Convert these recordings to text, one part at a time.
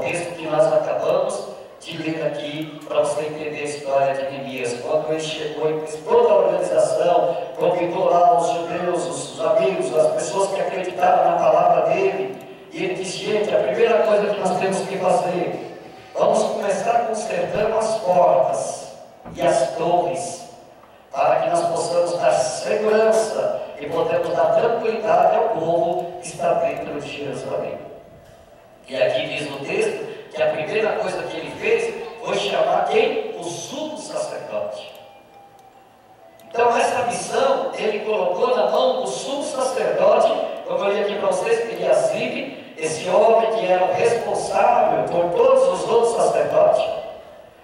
texto que nós acabamos de ler aqui, para você entender a história de Neemias. Quando ele chegou e fez toda a organização, convidou lá os judeus, os amigos, as pessoas que acreditavam na palavra dele, e ele disse: gente, a primeira coisa que nós temos que fazer, vamos começar consertando as portas e as torres, para que nós possamos dar segurança e podemos dar tranquilidade ao povo que está dentro de Jerusalém. E aqui diz no texto que a primeira coisa que ele fez foi chamar quem? O sumo sacerdote. Então essa missão ele colocou na mão do sumo sacerdote, como eu li aqui para vocês, Eliasibe, esse homem que era o responsável por todos os outros sacerdotes.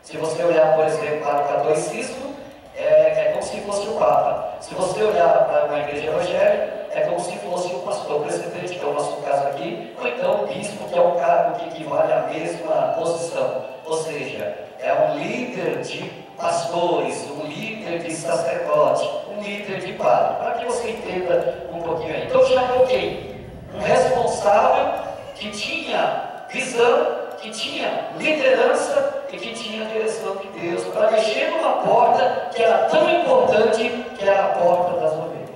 Se você olhar, por exemplo, para o catolicismo, é como se fosse o Papa. Se você olhar para uma igreja evangélica, é como se fosse o pastor presidente, que é o nosso caso aqui, ou então o bispo, que é um cargo que equivale à mesma posição. Ou seja, é um líder de pastores, um líder de sacerdote, um líder de padre, para que você entenda um pouquinho aí. Então já coloquei um responsável que tinha visão, que tinha liderança e que tinha a direção de Deus para mexer numa porta que era tão importante, que era a porta das ovelhas.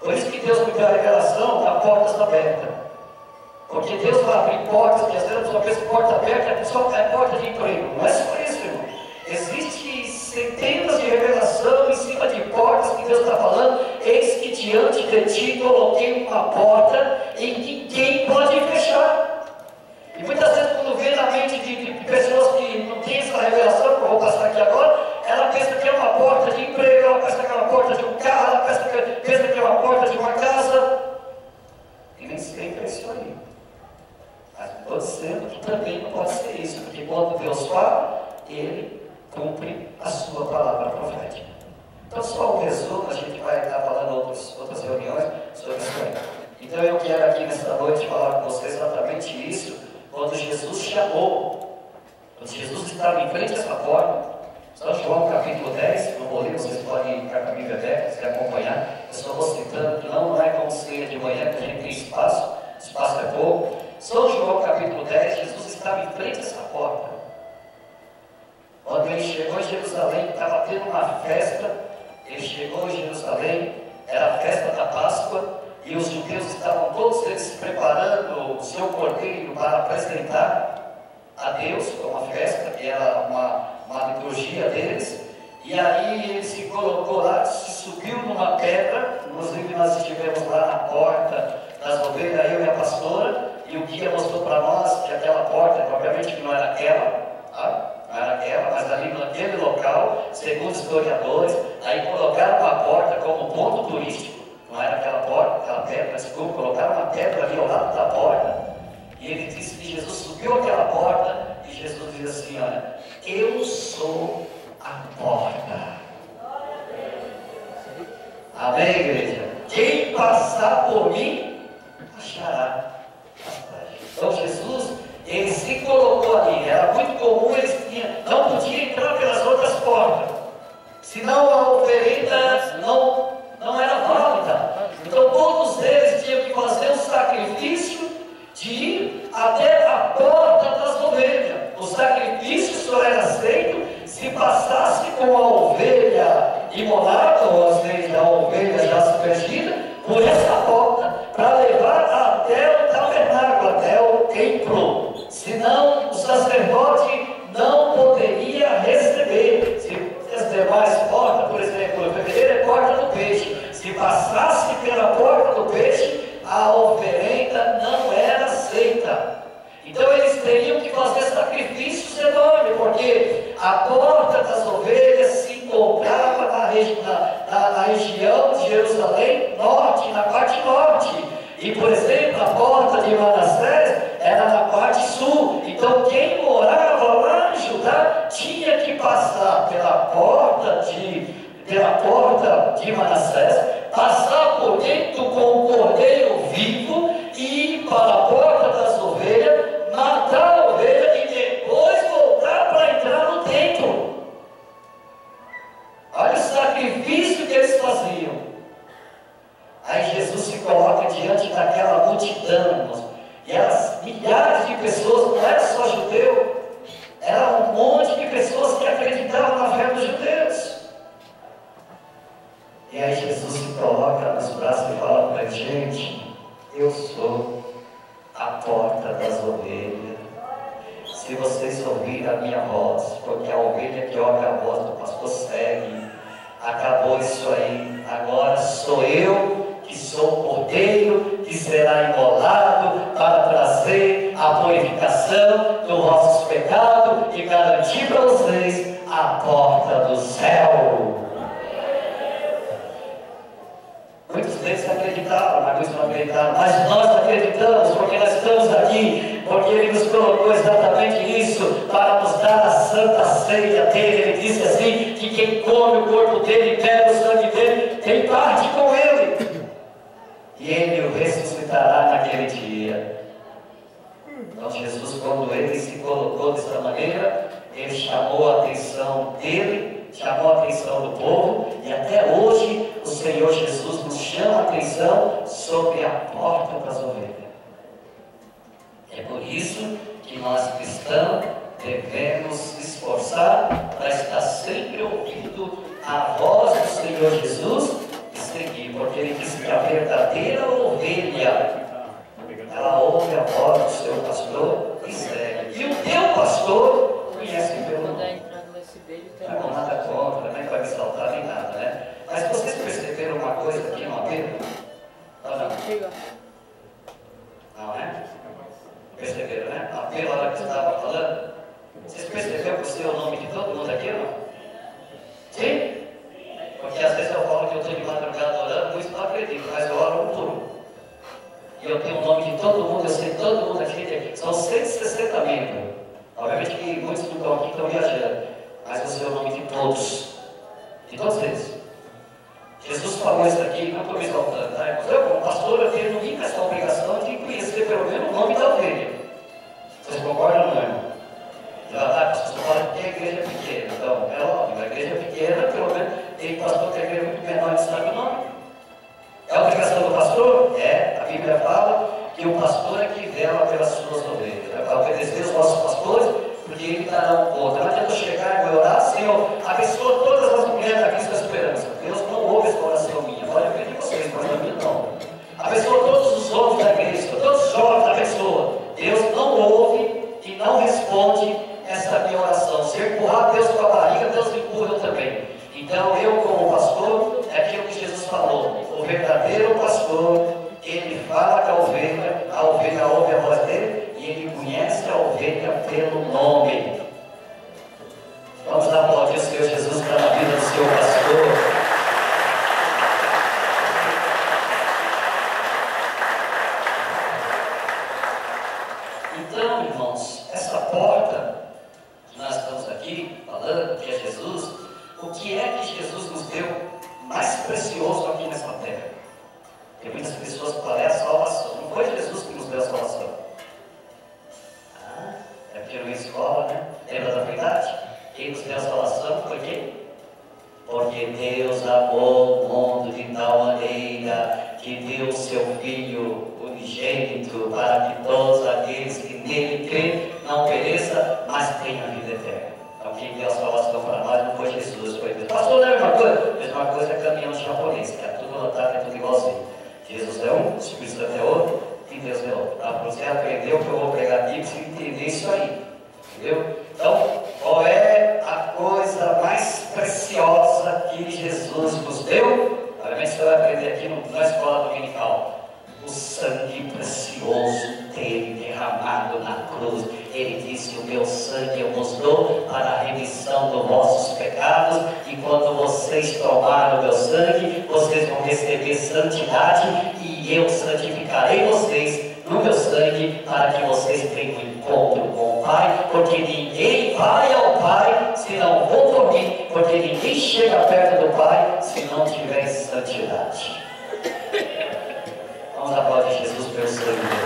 Por isso que Deus me deu a revelação da portas abertas. Porque Deus vai abrir portas, que às vezes a pessoa pensa que porta aberta é porta de emprego. Não é só isso, irmão. Existem centenas de revelação em cima de portas que Deus está falando. Eis que diante de ti coloquei uma porta em que ninguém pode fechar. E muitas vezes quando vê na mente de pessoas que não têm essa revelação, que eu vou passar aqui agora, ela pensa que é uma porta de emprego, ela pensa que é uma porta de um carro, ela pensa que é uma porta de uma casa. E nem sempre é isso aí. Mas estou dizendo que também não pode ser isso, porque quando Deus fala, Ele cumpre a sua palavra profética. Então só um resumo, a gente vai estar falando outras reuniões sobre isso aí. Então eu quero aqui nesta noite falar com vocês exatamente isso. Quando Jesus chamou, quando Jesus estava em frente a essa porta, São João capítulo 10, não vou ler, vocês podem ir para a Bíblia aberta, se acompanhar, eu só vou citando, não é como ceia de manhã, que a gente tem espaço é pouco. São João capítulo 10, Jesus estava em frente a essa porta. Quando ele chegou em Jerusalém, estava tendo uma festa, ele chegou em Jerusalém, era a festa da Páscoa, e os judeus estavam todos eles preparando o seu cordeiro para apresentar a Deus, foi uma festa, que era uma liturgia deles, e aí ele se colocou lá, se subiu numa pedra, inclusive nós estivemos lá na porta das ovelhas, eu e a pastora, e o guia mostrou para nós que aquela porta, obviamente que não era aquela, tá? Não era aquela, mas ali naquele local, segundo historiadores, aí colocaram uma porta como ponto turístico. Não era aquela porta, aquela pedra, desculpa, colocaram uma pedra ali ao lado da porta. E ele disse que Jesus subiu aquela porta e Jesus diz assim: olha, eu sou a porta. Amém, igreja? Quem passar por mim, achará passagem. Então Jesus, ele se colocou ali. Era muito comum, eles não podiam entrar pelas outras portas. Senão a oferenda não era válida. Então todos eles tinham que fazer o sacrifício de ir até a porta das ovelhas. O sacrifício só era aceito se passasse com a ovelha imolada, ou seja, a ovelha já aspergida, por essa porta, para levar até o tabernáculo, até o templo. Senão o sacerdote não poderia receber. Se as demais portas, por exemplo, a primeira é porta do peixe. Se passasse pela porta do peixe, a oferenda não era aceita. Então eles teriam que fazer sacrifícios enormes, porque a porta das ovelhas se encontrava na região de Jerusalém norte, na parte norte. E, por exemplo, a porta de Manassés era na parte sul. Então quem morava lá em Judá tinha que passar pela porta de Manassés, passar por dentro com o cordeiro vivo e ir para a porta das ovelhas, matar a ovelha e depois voltar para entrar no templo. Olha o sacrifício que eles faziam. Aí Jesus se coloca diante daquela multidão, e elas, milhares de pessoas, não era só só judeu, era um monte de pessoas que acreditavam na fé dos judeus. E aí Jesus se coloca nos braços e fala para a gente: eu sou a porta das ovelhas. Se vocês ouvirem a minha voz, porque a ovelha que ouve a voz do pastor segue. Acabou isso aí. Agora sou eu que sou o cordeiro que será imolado para trazer a purificação dos vossos pecados e garantir para vocês a porta do céu. Muitos deles acreditaram, mas muitos não acreditaram. Mas nós acreditamos porque nós estamos aqui, porque Ele nos colocou exatamente nisso, para nos dar a santa ceia dele. Ele disse assim, que quem come o corpo dele e bebe o sangue dele, tem parte com Ele. E Ele o ressuscitará naquele dia. Então Jesus, quando Ele se colocou dessa maneira, Ele chamou a atenção dele, chamou a atenção do povo, e até hoje o Senhor Jesus nos chama a atenção sobre a porta das ovelhas. É por isso que nós cristãos devemos esforçar para estar sempre ouvindo a voz do Senhor Jesus e seguir, porque Ele disse que a verdadeira ovelha, ela ouve a voz do seu pastor e segue. E o teu pastor conhece pelo nome. Não é nada contra, nem vai me saltar nem nada, né? Mas vocês perceberam uma coisa aqui no apelo? Ou não? Não, né? Perceberam, né? No apelo, a hora que você estava falando, vocês perceberam que eu sei o nome de todo mundo aqui, não? Sim? Porque às vezes eu falo que eu estou de madrugada orando, muitos não acreditam, mas eu oro um por um. E eu tenho o nome de todo mundo, eu sei todo mundo aqui, são 160 membros. Obviamente que muitos que estão aqui estão viajando. Mas eu sei o nome de todos eles. Jesus falou isso aqui, não estou me exaltando, tá? Eu, como pastor, eu tenho nunca essa obrigação de conhecer pelo menos o nome da ovelha. Vocês concordam ou não, irmão? Você fala que a igreja é pequena, então é óbvio, a igreja é pequena, pelo menos tem pastor que a igreja é muito menor e sabe o nome. É a obrigação do pastor? É, a Bíblia fala que o pastor é que vela pelas suas ovelhas. Vai obedecer os nossos pastores, porque ele dará um conta. Não adianta eu chegar e vai orar, Senhor, abençoa todas as mulheres da Cristo da Esperança. Deus não ouve essa oração minha. Olha, eu pedi vocês, mas a minha não. Abençoa todos os homens da igreja, todos os jovens da pessoa. Deus não ouve e não responde essa minha oração. Se eu empurrar Deus com a barriga, Deus me empurra também. Então, eu como pastor, é aquilo que Jesus falou. O verdadeiro pastor, ele fala com a ovelha ouve a voz dele, e ele conhece a ovelha pelo nome. Vamos aplaudir o Senhor Jesus para a vida do seu pastor. Então, irmãos, essa porta que nós estamos aqui falando, que é Jesus, o que é que Jesus nos deu mais precioso aqui nessa terra? Tem muitas pessoas que falam, é a salvação. Não foi Jesus que nos deu a salvação. É porque eu ia escola, né? Lembra da verdade? Quem nos deu a salvação foi quem? Porque Deus amou o mundo de tal maneira que deu o seu Filho unigênito para que todos aqueles que nele crêem não pereçam, mas tenham a vida eterna. Então quem deu a salvação para nós não foi Jesus, foi Deus. Pastor, não é a mesma coisa? A mesma coisa é caminhão japonês, que é tudo lotado, é tudo igualzinho. Jesus é um, o Espírito Santo é outro, e Deus é outro. Para você aprender o que eu vou pregar aqui, você entender isso aí. Entendeu? Então, qual é a coisa mais preciosa que Jesus nos deu? Obviamente você vai aprender aqui na escola dominical. O sangue precioso dele derramado na cruz. Ele disse, o meu sangue eu vos dou para a remissão dos vossos pecados, e quando vocês tomarem o meu sangue, vocês vão receber santidade, e eu santificarei vocês no meu sangue, para que vocês tenham um encontro com o Pai, porque ninguém vai ao Pai se não for por mim, porque ninguém chega perto do Pai se não tiver santidade. Vamos aplaudir Jesus pelo sangue dele.